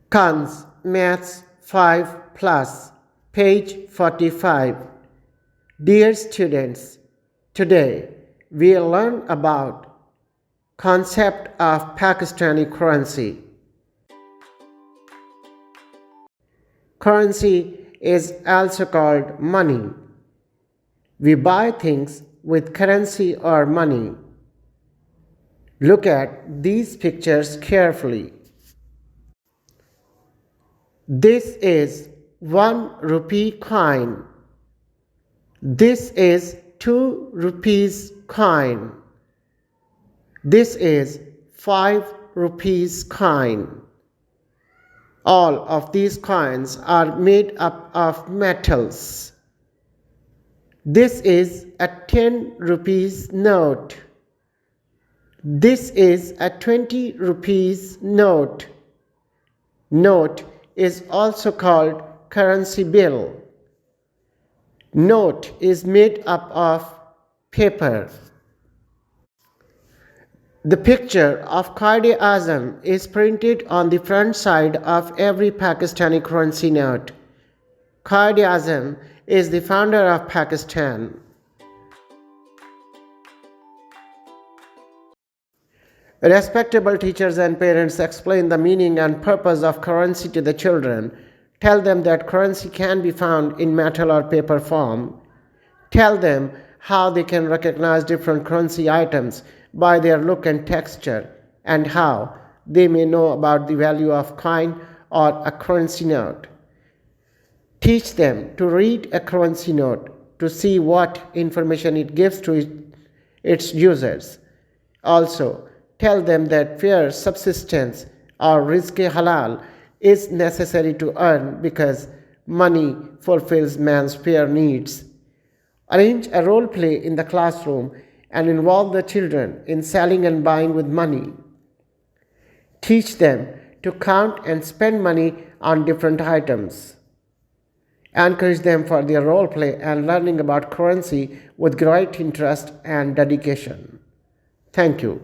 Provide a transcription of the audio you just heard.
Cons Maths 5 Plus, page 45. Dear students, today we'll learn about concept of Pakistani currency. Currency is also called money. We buy things with currency or money. Look at these pictures carefully. This is 1 rupee coin. This is 2 rupees coin. This is 5 rupees coin. All of these coins are made up of metals. This is a 10 rupees note. This is a 20 rupees note. Note is also called currency bill. Note is made up of paper. The picture of Quaid-e-Azam is printed on the front side of every Pakistani currency note. Quaid-e-Azam is the founder of Pakistan. Respectable teachers and parents explain the meaning and purpose of currency to the children. Tell them that currency can be found in metal or paper form. Tell them how they can recognize different currency items by their look and texture, and how they may know about the value of coin or a currency note. Teach them to read a currency note to see what information it gives to its users. Also, tell them that fair subsistence or rizq-e-halal is necessary to earn because money fulfills man's fair needs. Arrange a role play in the classroom and involve the children in selling and buying with money. Teach them to count and spend money on different items. Encourage them for their role play and learning about currency with great interest and dedication. Thank you.